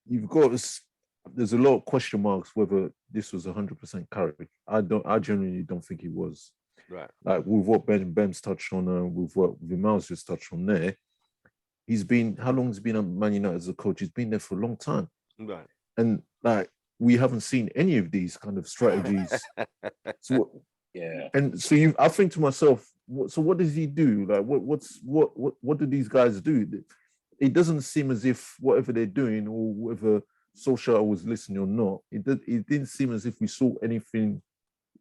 You've got there's a lot of question marks whether this was 100% Carrick. I genuinely don't think he was. Right. Like with what Ben's touched on, with what Vimal's just touched on there. How long has he been at Man United as a coach? He's been there for a long time. Right. And like we haven't seen any of these kind of strategies. Yeah. And so I think to myself, what does he do? Like what do these guys do? It doesn't seem as if whatever they're doing or whether Solskjaer was listening or not, it didn't seem as if we saw anything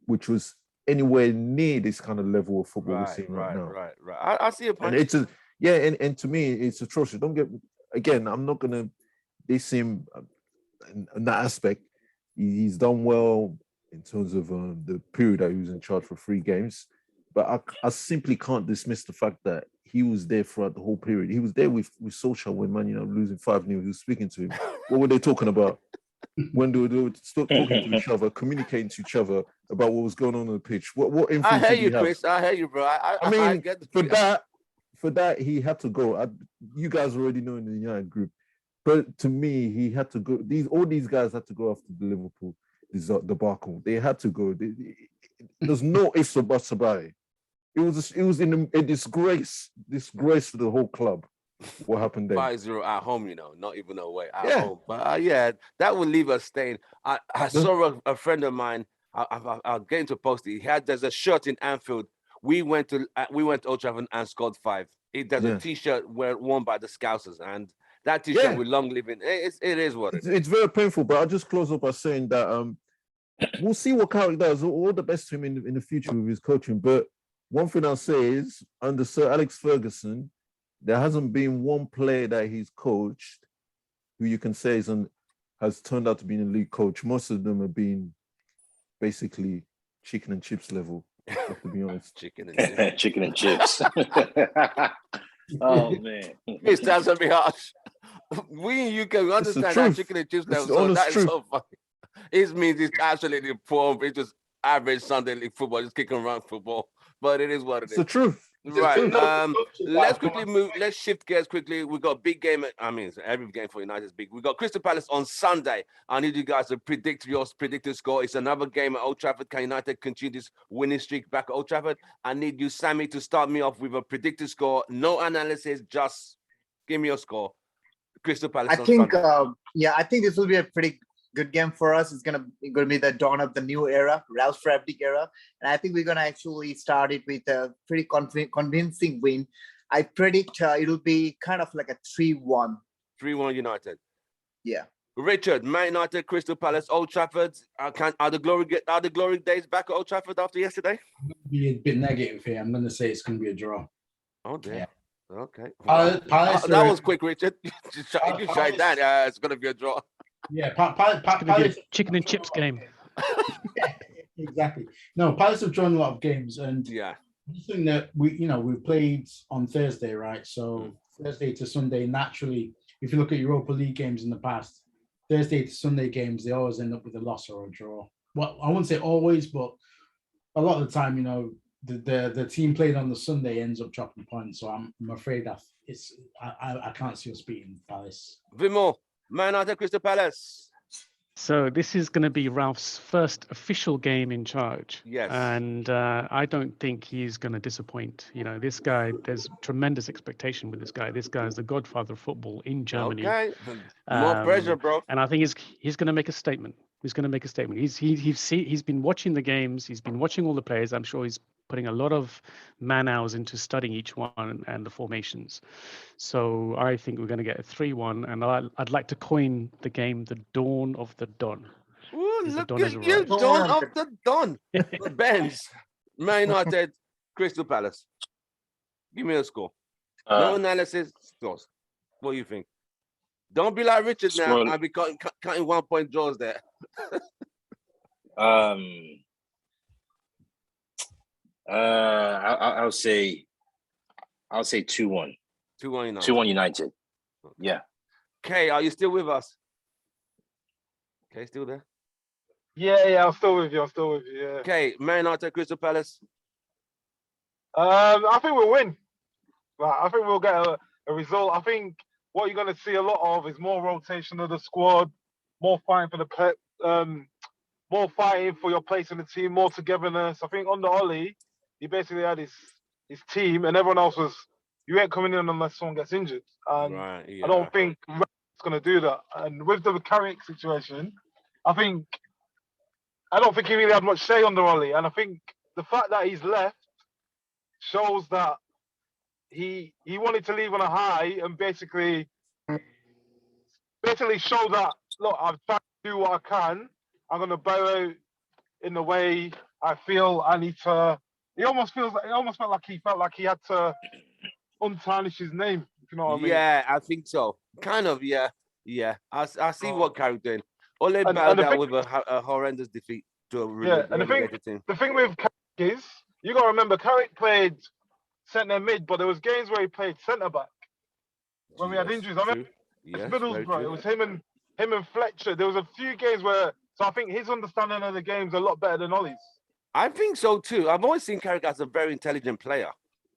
which was anywhere near this kind of level of football we're seeing right now. Right. I see a point. And and to me, it's atrocious. I'm not gonna diss him in that aspect. He's done well in terms of the period that he was in charge for 3 games, but I simply can't dismiss the fact that he was there throughout the whole period. He was there with Solskjaer when Man United losing 5-0. He was speaking to him. What were they talking about? When they were still talking to each other, communicating to each other about what was going on the pitch. What influence I hear did he you, have? Chris. I hear you, bro. I mean, I get the for that, he had to go. You guys already know in the United group, but to me, he had to go. All these guys had to go after the Liverpool debacle. They had to go. There's no ifs or buts about it. It was a disgrace to the whole club. What happened there? 5-0 at home, not even away at Yeah. home. But that will leave a stain. I saw a friend of mine. I'll get into a post. There's a shirt in Anfield. We went to Old Trafford and scored 5. There's a T-shirt worn by the Scousers, and that T-shirt will long live in. It is what it is. It's very painful, but I'll just close up by saying that we'll see what Carrick does. All the best to him in the future with his coaching. But one thing I'll say is, under Sir Alex Ferguson, there hasn't been one player that he's coached who you can say has turned out to be an elite coach. Most of them have been basically chicken and chips level. To be honest, Chicken and chips. Chicken and chips. Oh man. Chris, that's gonna be harsh. We and you can It's the understand that truth. chicken and chips It's level. the So honest that is truth. so funny. It means it's absolutely poor. It's just average Sunday league football, just kicking around football. But it is what it It's is. the truth. Right. No, Let's quickly move. Let's shift gears quickly. We got a big game. I mean, every game for United is big. We got Crystal Palace on Sunday. I need you guys to predict your predicted score. It's another game at Old Trafford. Can United continue this winning streak back at Old Trafford? I need you, Sammy, to start me off with a predicted score. No analysis, just give me your score. Crystal Palace I on think, Sunday. I think this will be a pretty good game for us. It's gonna be the dawn of the new era, Ralph Ragnick era, and I think we're gonna actually start it with a pretty convincing win. I predict it'll be kind of like a 3-1. 3-1 United. Yeah. Richard, Man United, Crystal Palace, Old Trafford. Are the glory days back at Old Trafford after yesterday? I'm going to be a bit negative here. I'm going to say it's going to be a draw. Oh dear. Yeah. Okay. Palace that are- was quick, Richard. You tried Palace- that. It's going to be a draw. Yeah, It's gonna be Palace. a chicken and chips game. Exactly. No, Palace have drawn a lot of games, and Yeah. the thing that we played on Thursday, right? So Thursday to Sunday, naturally, if you look at Europa League games in the past, Thursday to Sunday games, they always end up with a loss or a draw. Well, I wouldn't say always, but a lot of the time, the team played on the Sunday ends up dropping points. So I'm afraid that I can't see us beating Palace. Vimo, Man United, Crystal Palace. So this is going to be Ralph's first official game in charge. Yes. And I don't think he's going to disappoint. This guy, there's tremendous expectation with this guy. This guy is the godfather of football in Germany. Okay. More pressure, bro. And I think he's going to make a statement. He's going to make a statement. He's been watching the games. He's been watching all the players. I'm sure he's putting a lot of man hours into studying each one and the formations. So I think we're going to get a 3-1, and I'd like to coin the game the Dawn of the Dawn. Ooh, Is the look Dawn at has you, arrived. Dawn of the Dawn. Benz, Man United, Crystal Palace. Give me a score. No analysis, scores. What do you think? Don't be like Richard now. Score. I'll be cutting 1 point draws there. I'll say 2-1. 2-1 United. 2-1 United. Yeah. Kay, are you still with us? Kay, still there? Yeah, I'm still with you. Yeah. Kay, Man United, Crystal Palace. I think we'll win. I think we'll get a result. I think what you're going to see a lot of is more rotation of the squad, more fighting for more fighting for your place in the team, more togetherness. I think under Ollie, he basically had his team, and everyone else you ain't coming in unless someone gets injured. And Right, yeah. I don't think Ralph's going to do that. And with the Carrick situation, I don't think he really had much say under Ollie. And I think the fact that he's left shows that he wanted to leave on a high and basically show that, look, I've tried to do what I can. I'm going to bow out in the way I feel I need to. It almost felt like he had to untarnish his name, if you know what I mean. Yeah, I think so. Kind of, yeah. I see what Carrick doing. Ole And bowed the out thing- with a horrendous defeat to a and relegated team. the thing with Carrick is, you got to remember, Carrick played centre mid, but there was games where he played centre back when we had Yes, injuries. I remember yes, very Middlesbrough, it true. was him and Fletcher. There was a few games where, so I think his understanding of the game's a lot better than Ollie's. I think so too. I've always seen Carrick as a very intelligent player.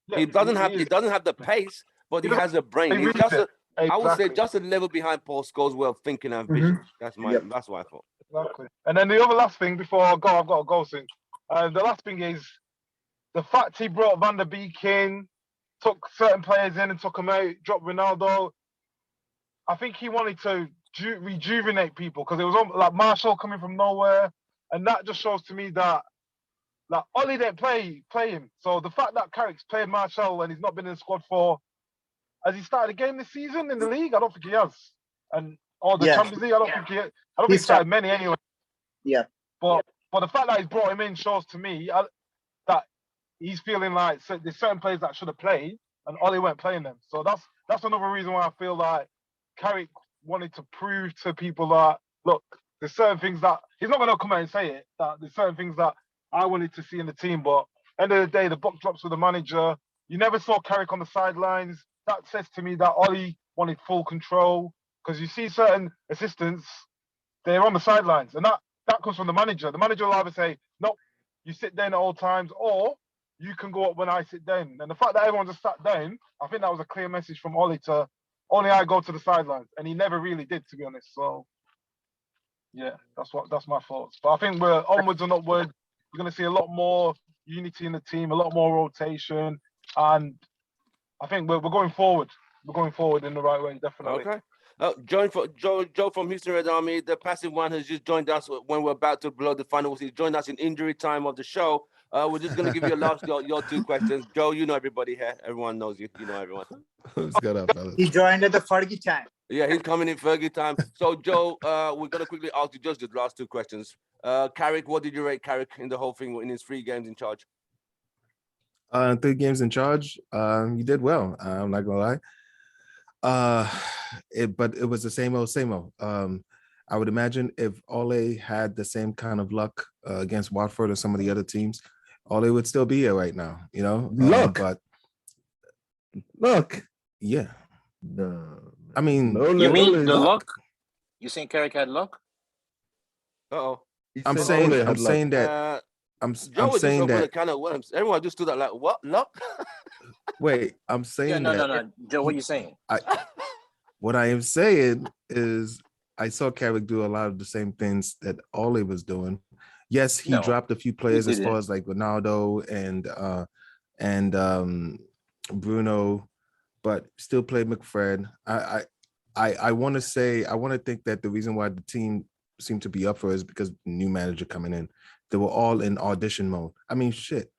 Yeah, He doesn't have the pace, but he has a brain. He's just I would say just a level behind Paul Scholes' way of thinking and vision. That's what I thought. Exactly. And then the other last thing before I go, I've got to go soon. The last thing is the fact he brought Van der Beek in, took certain players in and took them out, dropped Ronaldo. I think he wanted to rejuvenate people because it was like Marshall coming from nowhere, and that just shows to me that like Ollie didn't play him. So the fact that Carrick's played Marshall and he's not been in the squad has he started a game this season in the league? I don't think he has. Or the Champions League, I don't think he think he started many anyway. Yeah. But the fact that he's brought him in shows to me that he's feeling like there's certain players that should have played and Ollie weren't playing them. So that's another reason why I feel like Carrick wanted to prove to people that, look, there's certain things that he's not going to come out and say it. That there's certain things that I wanted to see in the team, but end of the day, the buck drops with the manager. You never saw Carrick on the sidelines. That says to me that Ollie wanted full control, because you see certain assistants, they're on the sidelines, and that comes from the manager. The manager will either say, "Nope, you sit down at all times," or "You can go up when I sit down." And the fact that everyone just sat down, I think that was a clear message from Ollie to only I go to the sidelines, and he never really did, to be honest. So, yeah, that's my thoughts. But I think we're onwards and upwards. We're going to see a lot more unity in the team, a lot more rotation, and I think we're going forward. We're going forward in the right way, definitely. Okay. Joe from Houston Red Army, the passive one, has just joined us when we're about to blow the final. He joined us in injury time of the show. We're just going to give you your 2 questions. Joe, you know everybody here. Everyone knows you. You know everyone. What's good up, fellas? He joined at the Fergie time. Yeah, he's coming in Fergie time. So, Joe, we're going to quickly ask you just the last 2 questions. Carrick, what did you rate Carrick in the whole thing in his 3 games in charge? 3 games in charge. You did well. I'm not gonna lie. But it was the same old. I would imagine if Ole had the same kind of luck against Watford or some of the other teams, Ole would still be here right now. You know, Luck. Yeah. No. I mean, You mean the luck? You saying Carrick had luck? Uh-oh. I'm saying that. I'm saying that. Kind of worms. Everyone just stood up like, what? Luck? Wait, I'm saying that. No. Joe, what are you saying? What I am saying is I saw Carrick do a lot of the same things that Ole was doing. Yes, he dropped a few players as far as like Ronaldo and Bruno, but still played McFred. I want to think that the reason why the team seemed to be up for it is because the new manager coming in. They were all in audition mode. I mean, shit.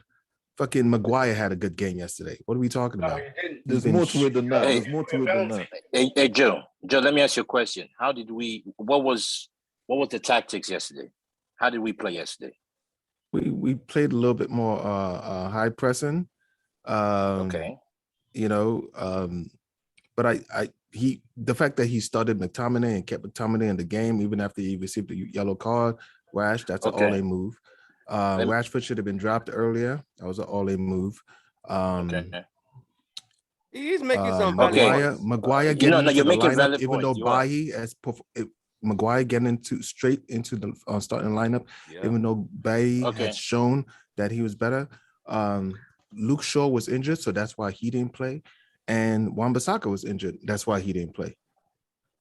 Fucking Maguire had a good game yesterday. What are we talking about? There's more to it than that. There's more to it than that. Hey, Joe, let me ask you a question. What was the tactics yesterday? How did we play yesterday? We played a little bit more high pressing. Okay. You know, but the fact that he started McTominay and kept McTominay in the game even after he received the yellow card, Rash, that's an Ole move. Rashford should have been dropped earlier. That was an Ole move. He's making some Maguire getting into the lineup, even though Bailly Maguire getting straight into the starting lineup, even though Bailly had shown that he was better. Luke Shaw was injured, so that's why he didn't play. And Wan-Bissaka was injured. That's why he didn't play.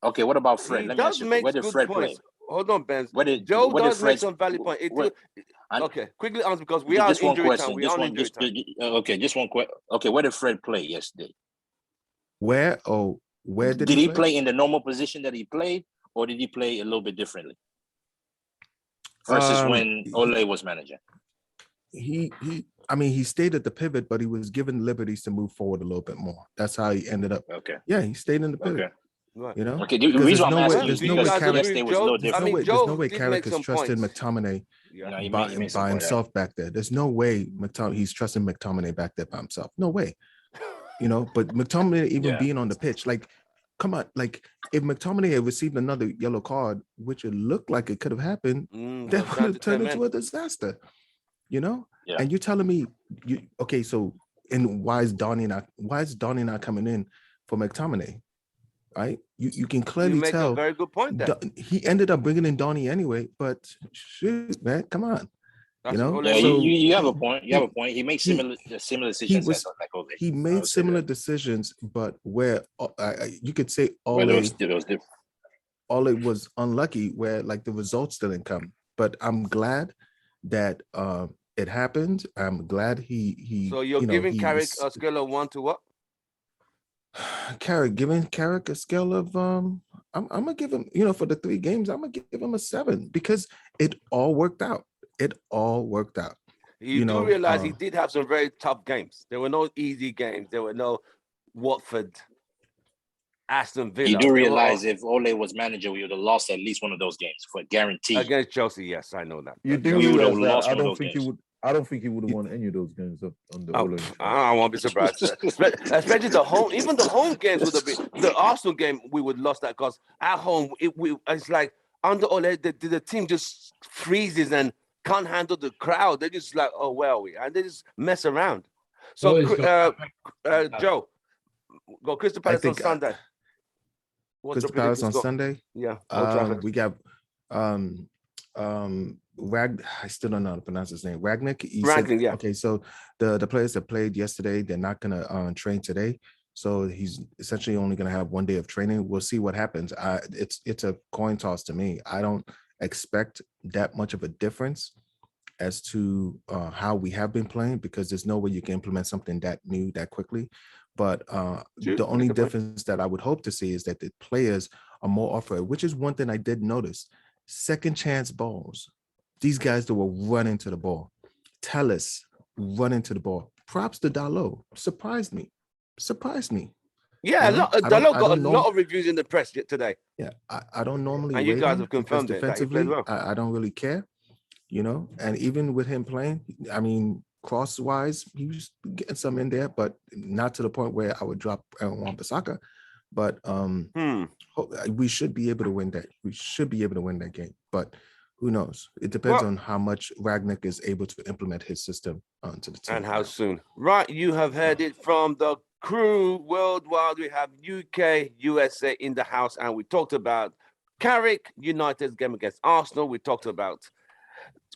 Okay, what about Fred? Let me ask you, where did Fred play? Hold on, Ben. Joe does make some valid point. Okay, quickly answer because we are in injury time. Okay, just one question. Okay, where did Fred play yesterday? Where did he play in the normal position that he played, or did he play a little bit differently? Versus when Ole was manager. He stayed at the pivot, but he was given liberties to move forward a little bit more. That's how he ended up. Okay. Yeah, he stayed in the pivot. Okay. Right. You know. Okay. The reason I'm asking there's you no way because yesterday was a little different. There's no way Carrick is trusting McTominay by himself back there. There's no way he's trusting McTominay back there by himself. No way. You know, but McTominay even being on the pitch, like, come on, like if McTominay had received another yellow card, which it looked like it could have happened, that would have turned into a disaster. You know, and you're telling me and why is Donny not coming in for McTominay? Right, you can clearly tell. A very good point there. He ended up bringing in Donny anyway, but shoot, man, come on. That's you have a point. You have a point. He made similar decisions. He made similar decisions, but where you could say Ole was unlucky, where like the results didn't come. But I'm glad that it happened. I'm glad he. So you're giving Carrick a scale of 1 to what? Giving Carrick a scale of I'm gonna give him, for the 3 games, I'm gonna give him a 7 because it all worked out. You do realize he did have some very tough games. There were no easy games. There were no Watford, Aston Villa. You do realize if Ole was manager, we would have lost at least one of those games for guarantee. Against Chelsea, yes, I know that. You do realize that. I don't think he would have won any of those games on the Ole. I won't be surprised. Especially the home games would have been. The Arsenal game, we would have lost that because at home, it's like under Ole, the team just freezes and can't handle the crowd. They're just like, oh, where are we? And they just mess around. So, Joe, go Crystal Palace on Sunday. Crystal Palace on Sunday. Yeah. We got I still don't know how to pronounce his name. Ragnick. Yeah. Okay, so the players that played yesterday, they're not gonna train today. So he's essentially only gonna have 1 day of training. We'll see what happens. It's a coin toss to me. I don't expect that much of a difference as to how we have been playing, because there's no way you can implement something that new that quickly. But the only difference that I would hope to see is that the players are more offered, which is one thing I did notice. Second chance balls. These guys that were running to the ball. Tellus running to the ball. Props to Dalot. Surprised me. Yeah, Dalot got a lot of reviews in the press today. Yeah, I don't normally. And you guys have confirmed it. Defensively, well. I don't really care, And even with him playing, I mean, cross-wise, he was getting some in there, but not to the point where I would drop Wan-Bissaka. But we should be able to win that. We should be able to win that game. But who knows? It depends on how much Ragnick is able to implement his system onto the team. And how soon. Right, you have heard it from the crew worldwide. We have UK, USA in the house, and we talked about Carrick United's game against Arsenal. We talked about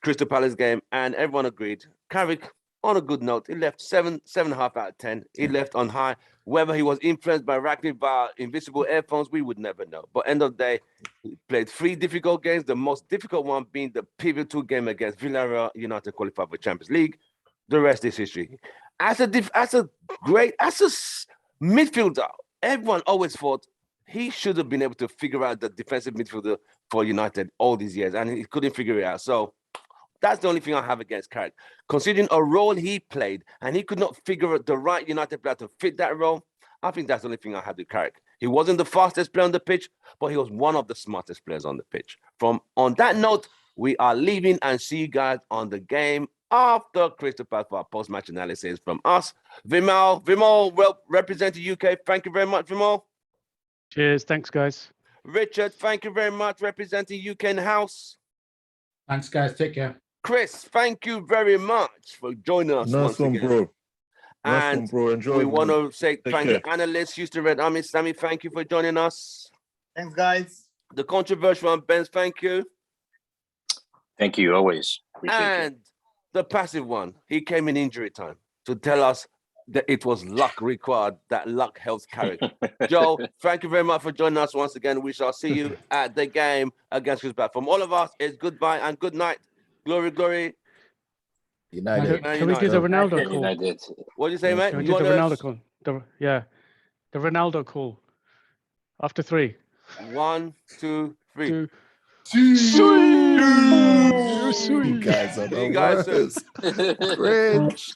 Crystal Palace game, and everyone agreed. Carrick, on a good note, he left 7.5 out of 10. He left on high. Whether he was influenced by Ragnick via invisible earphones, we would never know. But end of the day, he played 3 difficult games. The most difficult one being the pivotal game against Villarreal. United qualified for Champions League. The rest is history. As a midfielder, everyone always thought he should have been able to figure out the defensive midfielder for United all these years, and he couldn't figure it out. So that's the only thing I have against Carrick. Considering a role he played, and he could not figure out the right United player to fit that role, I think that's the only thing I had with Carrick. He wasn't the fastest player on the pitch, but he was one of the smartest players on the pitch. On that note, we are leaving and see you guys on the game after Crystal Palace for our post-match analysis from us. Vimal, representing UK. Thank you very much, Vimal. Cheers. Thanks, guys. Richard, thank you very much, representing UK in the house. Thanks, guys. Take care. Chris, thank you very much for joining us once again. Bro. And nice one, bro. Enjoy. We want to say thank you, analyst, Houston Red Army. Sammy, thank you for joining us. Thanks, guys. The controversial one, Benz, thank you. Thank you, always. And the passive one, he came in injury time to tell us that it was luck required, that luck helps Carrick. Joe, thank you very much for joining us once again. We shall see you at the game against Crystal Palace. From all of us, it's goodbye and good night. Glory, glory. United. Can we do the Ronaldo call? United. What do you say, mate? Can we do the Ronaldo call? The Ronaldo call. After 3. 1, 2, 3. You guys are the You guys worst. Cringe.